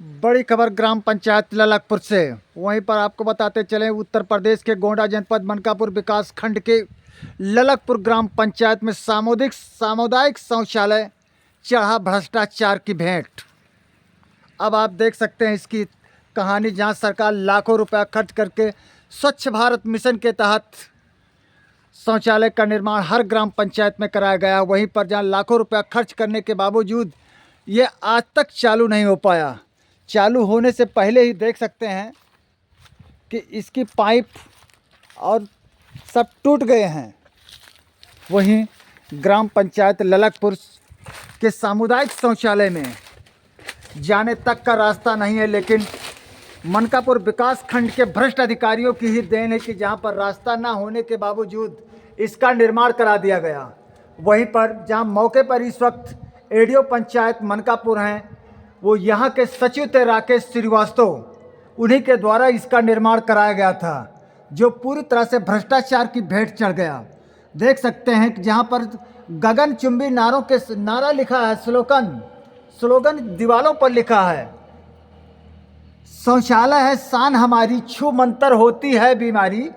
बड़ी खबर ग्राम पंचायत ललकपुर से। वहीं पर आपको बताते चलें, उत्तर प्रदेश के गोंडा जनपद मनकापुर विकास खंड के ललकपुर ग्राम पंचायत में सामुदायिक शौचालय चढ़ा भ्रष्टाचार की भेंट। अब आप देख सकते हैं इसकी कहानी, जहां सरकार लाखों रुपया खर्च करके स्वच्छ भारत मिशन के तहत शौचालय का निर्माण हर ग्राम पंचायत में कराया गया। वहीं पर जहां लाखों रुपया खर्च करने के बावजूद ये आज तक चालू नहीं हो पाया। चालू होने से पहले ही देख सकते हैं कि इसकी पाइप और सब टूट गए हैं। वहीं ग्राम पंचायत ललकपुर के सामुदायिक शौचालय में जाने तक का रास्ता नहीं है, लेकिन मनकापुर विकास खंड के भ्रष्ट अधिकारियों की ही देन है कि जहां पर रास्ता ना होने के बावजूद इसका निर्माण करा दिया गया। वहीं पर जहां मौके पर इस वक्त एडीओ पंचायत मनकापुर हैं, वो यहाँ के सचिव थे राकेश श्रीवास्तव, उन्हीं के द्वारा इसका निर्माण कराया गया था, जो पूरी तरह से भ्रष्टाचार की भेंट चढ़ गया। देख सकते हैं कि जहाँ पर गगनचुंबी नारों के नारा लिखा है, स्लोगन दीवारों पर लिखा है, शौचालय है शान हमारी, छू मंतर होती है बीमारी,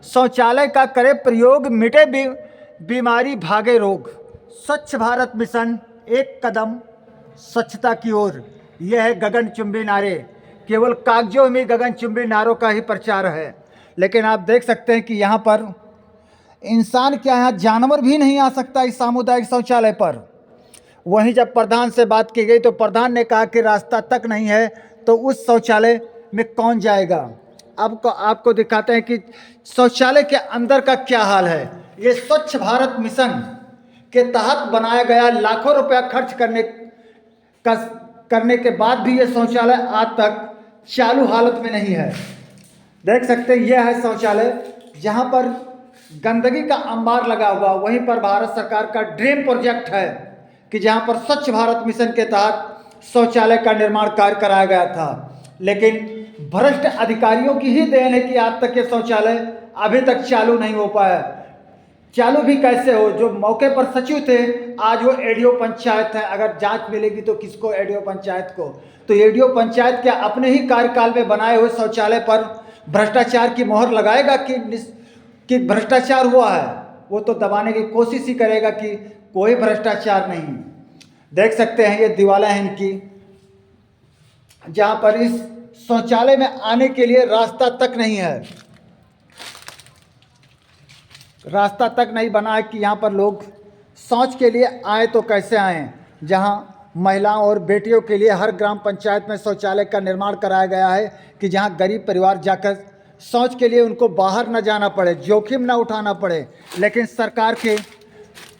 शौचालय का करे प्रयोग मिटे बीमारी भागे रोग, स्वच्छ भारत मिशन एक कदम स्वच्छता की ओर। यह है गगनचुंबी नारे। केवल कागजों में गगनचुंबी नारों का ही प्रचार है, लेकिन आप देख सकते हैं कि यहाँ पर इंसान क्या, यहाँ जानवर भी नहीं आ सकता इस सामुदायिक शौचालय पर। वहीं जब प्रधान से बात की गई तो प्रधान ने कहा कि रास्ता तक नहीं है तो उस शौचालय में कौन जाएगा। अब आपको दिखाते हैं कि शौचालय के अंदर का क्या हाल है। ये स्वच्छ भारत मिशन के तहत बनाया गया, लाखों रुपया खर्च करने के बाद भी ये शौचालय आज तक चालू हालत में नहीं है। देख सकते हैं यह है शौचालय, जहां पर गंदगी का अंबार लगा हुआ। वहीं पर भारत सरकार का ड्रीम प्रोजेक्ट है कि जहां पर स्वच्छ भारत मिशन के तहत शौचालय का निर्माण कार्य कराया गया था, लेकिन भ्रष्ट अधिकारियों की ही देन है कि आज तक ये शौचालय अभी तक चालू नहीं हो पाया। चालू भी कैसे हो, जो मौके पर सचिव थे आज वो एडीओ पंचायत है। अगर जांच मिलेगी तो किसको? एडीओ पंचायत को। तो एडीओ पंचायत के अपने ही कार्यकाल में बनाए हुए शौचालय पर भ्रष्टाचार की मोहर लगाएगा कि भ्रष्टाचार हुआ है, वो तो दबाने की कोशिश ही करेगा कि कोई भ्रष्टाचार नहीं। देख सकते हैं ये दीवारें हैं इनकी, जहां पर इस शौचालय में आने के लिए रास्ता तक नहीं है, रास्ता तक नहीं बना है कि यहाँ पर लोग शौच के लिए आए तो कैसे आएँ। जहाँ महिलाओं और बेटियों के लिए हर ग्राम पंचायत में शौचालय का निर्माण कराया गया है कि जहाँ गरीब परिवार जाकर शौच के लिए उनको बाहर न जाना पड़े, जोखिम न उठाना पड़े। लेकिन सरकार के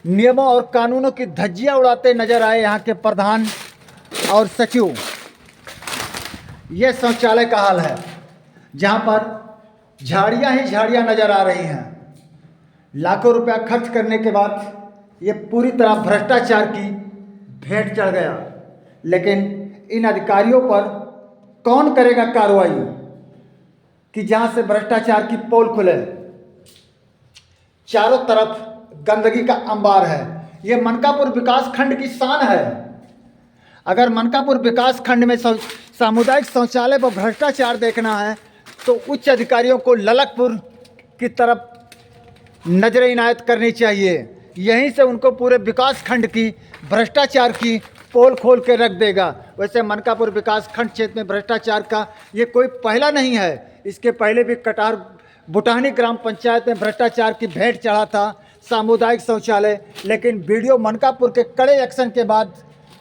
नियमों और कानूनों की धज्जियाँ उड़ाते नजर आए यहाँ के प्रधान और सचिव। ये शौचालय का हाल है, जहाँ पर झाड़ियाँ ही झाड़ियाँ नजर आ रही हैं। लाखों रुपया खर्च करने के बाद ये पूरी तरह भ्रष्टाचार की भेंट चढ़ गया। लेकिन इन अधिकारियों पर कौन करेगा कार्रवाई कि जहां से भ्रष्टाचार की पोल खुले। चारों तरफ गंदगी का अंबार है। ये मनकापुर विकास खंड की शान है। अगर मनकापुर विकास खंड में सामुदायिक शौचालय पर भ्रष्टाचार देखना है तो उच्च अधिकारियों को ललकपुर की तरफ नजर इनायत करनी चाहिए। यहीं से उनको पूरे विकास खंड की भ्रष्टाचार की पोल खोल के रख देगा। वैसे मनकापुर विकास खंड क्षेत्र में भ्रष्टाचार का ये कोई पहला नहीं है। इसके पहले भी कटार बुटानी ग्राम पंचायत में भ्रष्टाचार की भेंट चढ़ा था सामुदायिक शौचालय, लेकिन बीडीओ मनकापुर के कड़े एक्शन के बाद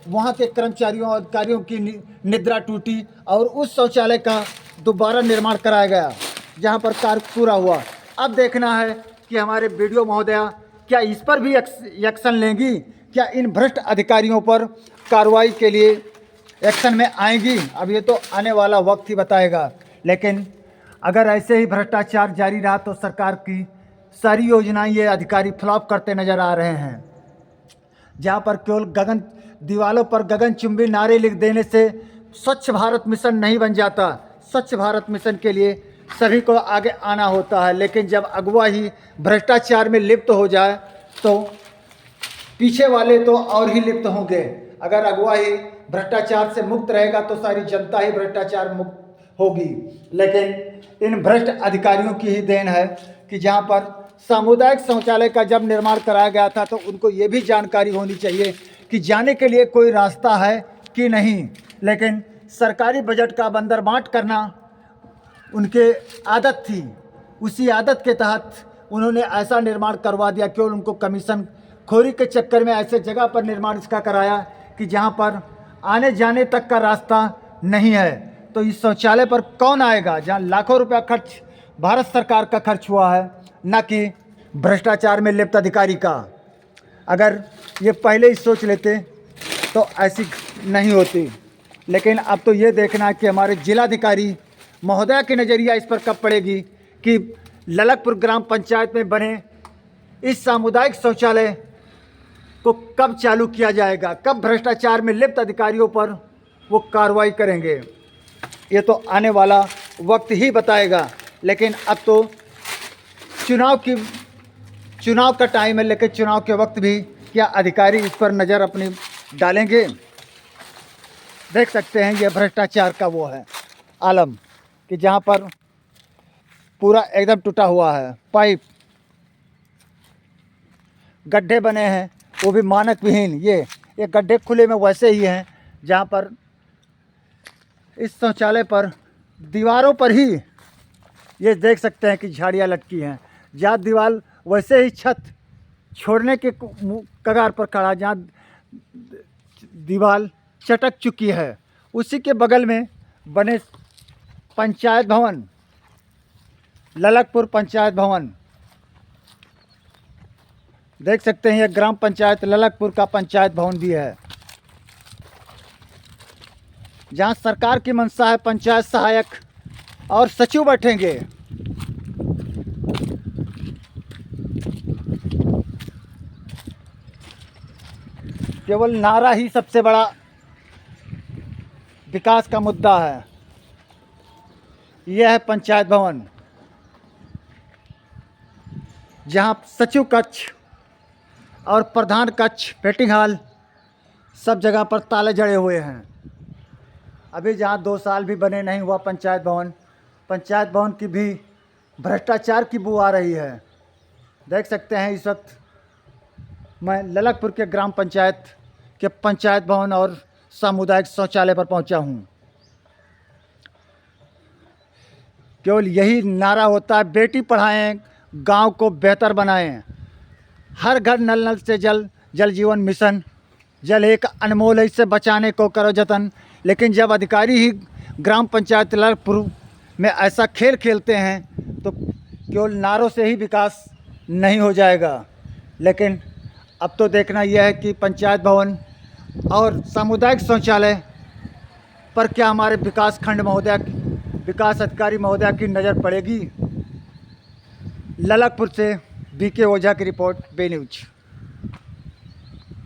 वहाँ के कर्मचारियों और अधिकारियों की निद्रा टूटी और उस शौचालय का दोबारा निर्माण कराया गया, जहाँ पर कार्य पूरा हुआ। अब देखना है कि हमारे बीडीओ महोदया क्या इस पर भी एक्शन लेंगी, क्या इन भ्रष्ट अधिकारियों पर कार्रवाई के लिए एक्शन में आएंगी। अब ये तो आने वाला वक्त ही बताएगा। लेकिन अगर ऐसे ही भ्रष्टाचार जारी रहा तो सरकार की सारी योजनाएं ये अधिकारी फ्लॉप करते नजर आ रहे हैं। जहाँ पर केवल दीवालों पर गगनचुंबी नारे लिख देने से स्वच्छ भारत मिशन नहीं बन जाता। स्वच्छ भारत मिशन के लिए सभी को आगे आना होता है, लेकिन जब अगुवा ही भ्रष्टाचार में लिप्त हो जाए तो पीछे वाले तो और ही लिप्त होंगे। अगर अगुवा ही भ्रष्टाचार से मुक्त रहेगा तो सारी जनता ही भ्रष्टाचार मुक्त होगी। लेकिन इन भ्रष्ट अधिकारियों की ही देन है कि जहाँ पर सामुदायिक शौचालय का जब निर्माण कराया गया था तो उनको ये भी जानकारी होनी चाहिए कि जाने के लिए कोई रास्ता है कि नहीं। लेकिन सरकारी बजट का बंदरबांट करना उनके आदत थी, उसी आदत के तहत उन्होंने ऐसा निर्माण करवा दिया। केवल उनको कमीशन खोरी के चक्कर में ऐसे जगह पर निर्माण इसका कराया कि जहाँ पर आने जाने तक का रास्ता नहीं है। तो इस शौचालय पर कौन आएगा जहाँ लाखों रुपया खर्च भारत सरकार का खर्च हुआ है, न कि भ्रष्टाचार में लिप्त अधिकारी का। अगर ये पहले ही सोच लेते तो ऐसी नहीं होती। लेकिन अब तो ये देखना है कि हमारे जिलाधिकारी महोदया की नज़रिया इस पर कब पड़ेगी कि ललकपुर ग्राम पंचायत में बने इस सामुदायिक शौचालय को कब चालू किया जाएगा, कब भ्रष्टाचार में लिप्त अधिकारियों पर वो कार्रवाई करेंगे। ये तो आने वाला वक्त ही बताएगा। लेकिन अब तो चुनाव का टाइम है, लेकिन चुनाव के वक्त भी क्या अधिकारी इस पर नज़र अपनी डालेंगे? देख सकते हैं ये भ्रष्टाचार का वो है आलम कि जहाँ पर पूरा एकदम टूटा हुआ है, पाइप, गड्ढे बने हैं वो भी मानक विहीन। ये गड्ढे खुले में वैसे ही हैं जहाँ पर इस शौचालय पर दीवारों पर ही ये देख सकते हैं कि झाड़ियाँ लटकी हैं। जहाँ दीवार वैसे ही छत छोड़ने के कगार पर खड़ा, जहाँ दीवार चटक चुकी है, उसी के बगल में बने पंचायत भवन, ललकपुर पंचायत भवन। देख सकते हैं ये ग्राम पंचायत ललकपुर का पंचायत भवन भी है, जहां सरकार की मंशा है पंचायत सहायक और सचिव बैठेंगे। केवल नारा ही सबसे बड़ा विकास का मुद्दा है। यह है पंचायत भवन, जहां सचिव कक्ष और प्रधान कक्ष, मीटिंग हॉल सब जगह पर ताले जड़े हुए हैं। अभी जहां 2 साल भी बने नहीं हुआ पंचायत भवन की भी भ्रष्टाचार की बू आ रही है। देख सकते हैं इस वक्त मैं ललकपुर के ग्राम पंचायत के पंचायत भवन और सामुदायिक शौचालय पर पहुंचा हूं। केवल यही नारा होता है, बेटी पढ़ाएं, गांव को बेहतर बनाएं, हर घर नल नल से जल, जल जीवन मिशन, जल एक अनमोल है, इससे बचाने को करो जतन। लेकिन जब अधिकारी ही ग्राम पंचायत ललकपुर में ऐसा खेल खेलते हैं तो केवल नारों से ही विकास नहीं हो जाएगा। लेकिन अब तो देखना यह है कि पंचायत भवन और सामुदायिक शौचालय पर क्या हमारे विकास अधिकारी महोदया की नज़र पड़ेगी। ललकपुर से बीके ओझा की रिपोर्ट, बे न्यूज।